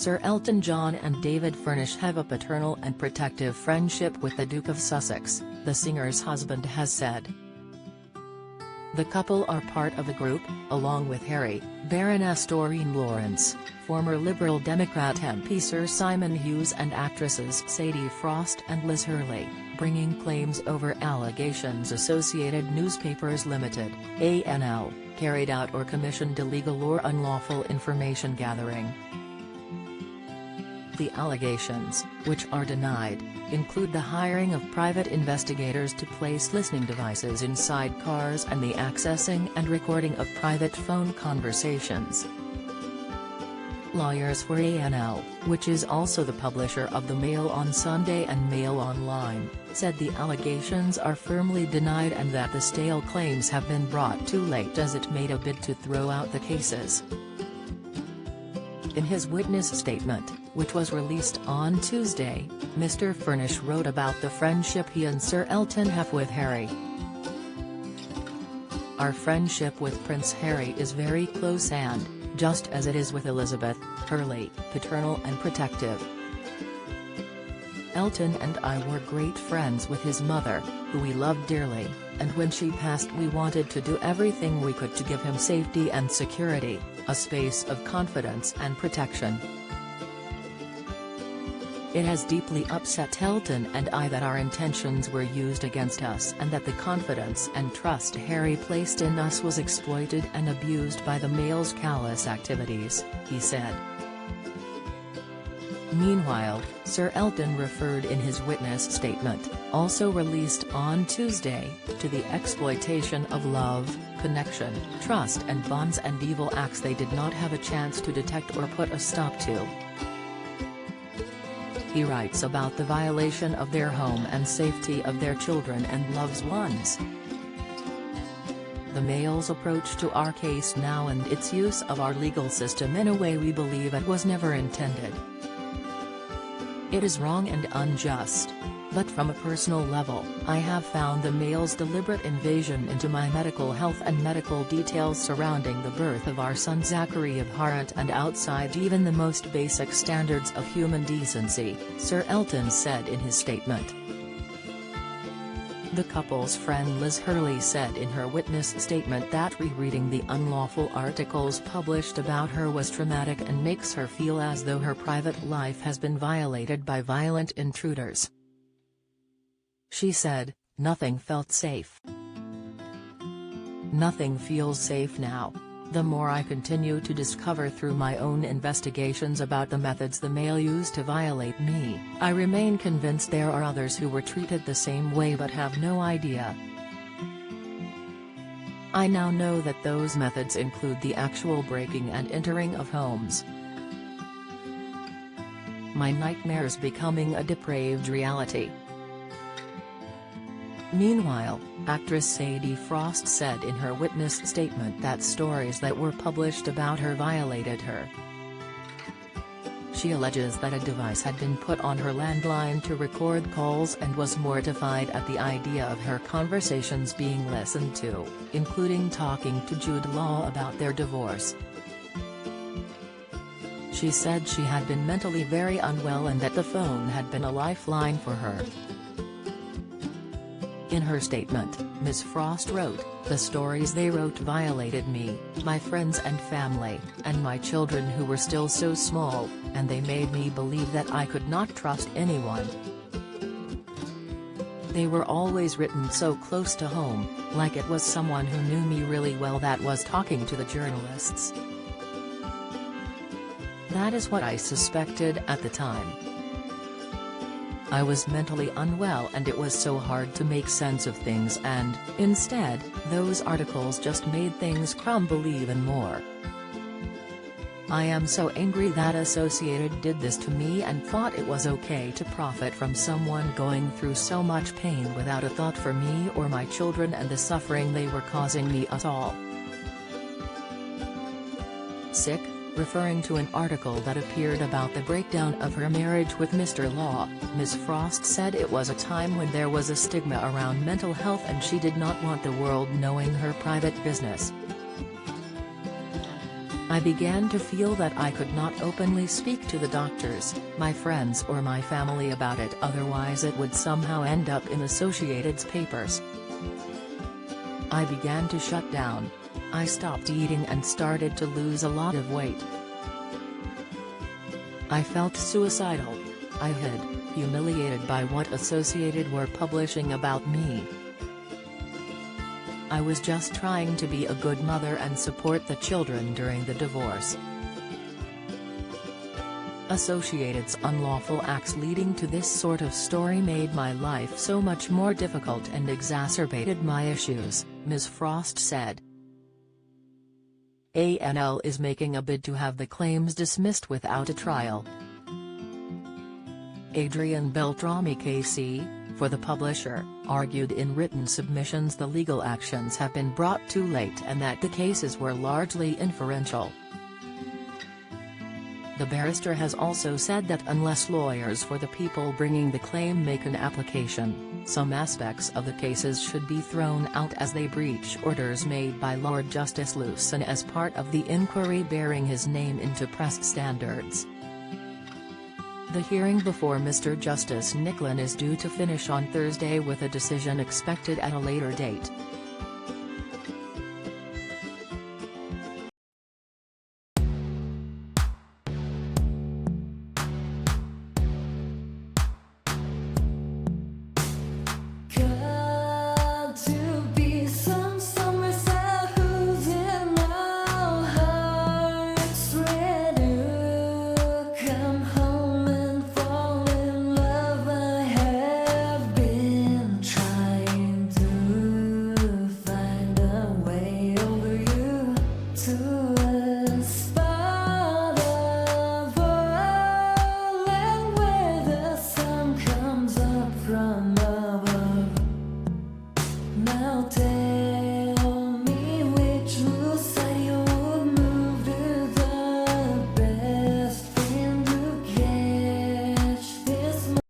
Sir Elton John and David Furnish have a paternal and protective friendship with the Duke of Sussex, the singer's husband has said. The couple are part of a group, along with Harry, Baroness Doreen Lawrence, former Liberal Democrat MP Sir Simon Hughes and actresses Sadie Frost and Liz Hurley, bringing claims over allegations Associated Newspapers Limited, ANL, carried out or commissioned illegal or unlawful information gathering. The allegations, which are denied, include the hiring of private investigators to place listening devices inside cars and the accessing and recording of private phone conversations. Lawyers for ANL, which is also the publisher of the Mail on Sunday and Mail Online, said the allegations are firmly denied and that the stale claims have been brought too late as it made a bid to throw out the cases. In his witness statement, which was released on Tuesday, Mr. Furnish wrote about the friendship he and Sir Elton have with Harry. Our friendship with Prince Harry is very close and, just as it is with Elizabeth, Hurley, paternal and protective. Elton and I were great friends with his mother, who we loved dearly, and when she passed we wanted to do everything we could to give him safety and security, a space of confidence and protection. It has deeply upset Elton and I that our intentions were used against us and that the confidence and trust Harry placed in us was exploited and abused by the Mail's callous activities, he said. Meanwhile, Sir Elton referred in his witness statement, also released on Tuesday, to the exploitation of love, connection, trust and bonds and evil acts they did not have a chance to detect or put a stop to. He writes about the violation of their home and safety of their children and loved ones. The Mail's approach to our case now and its use of our legal system in a way we believe it was never intended. It is wrong and unjust. But from a personal level, I have found the Mail's deliberate invasion into my medical health and medical details surrounding the birth of our son Zachary abhorrent and outside even the most basic standards of human decency, Sir Elton said in his statement. The couple's friend Liz Hurley said in her witness statement that rereading the unlawful articles published about her was traumatic and makes her feel as though her private life has been violated by violent intruders. She said, "Nothing felt safe. Nothing feels safe now. The more I continue to discover through my own investigations about the methods the Mail used to violate me, I remain convinced there are others who were treated the same way but have no idea. I now know that those methods include the actual breaking and entering of homes. My nightmares becoming a depraved reality." Meanwhile, actress Sadie Frost said in her witness statement that stories that were published about her violated her. She alleges that a device had been put on her landline to record calls and was mortified at the idea of her conversations being listened to, including talking to Jude Law about their divorce. She said she had been mentally very unwell and that the phone had been a lifeline for her. In her statement, Ms. Frost wrote, "The stories they wrote violated me, my friends and family, and my children who were still so small, and they made me believe that I could not trust anyone. They were always written so close to home, like it was someone who knew me really well that was talking to the journalists. That is what I suspected at the time. I was mentally unwell and it was so hard to make sense of things and, instead, those articles just made things crumble even more. I am so angry that Associated did this to me and thought it was okay to profit from someone going through so much pain without a thought for me or my children and the suffering they were causing me at all." Sick, referring to an article that appeared about the breakdown of her marriage with Mr. Law, Ms. Frost said it was a time when there was a stigma around mental health and she did not want the world knowing her private business. I began to feel that I could not openly speak to the doctors, my friends or my family about it, otherwise it would somehow end up in Associated's papers. I began to shut down. I stopped eating and started to lose a lot of weight. I felt suicidal. I hid, humiliated by what Associated were publishing about me. I was just trying to be a good mother and support the children during the divorce. Associated's unlawful acts leading to this sort of story made my life so much more difficult and exacerbated my issues, Ms. Frost said. ANL is making a bid to have the claims dismissed without a trial. Adrian Beltrami KC, for the publisher, argued in written submissions the legal actions have been brought too late and that the cases were largely inferential. The barrister has also said that unless lawyers for the people bringing the claim make an application, some aspects of the cases should be thrown out as they breach orders made by Lord Justice Lewson as part of the inquiry bearing his name into press standards. The hearing before Mr. Justice Nicklin is due to finish on Thursday with a decision expected at a later date. From above.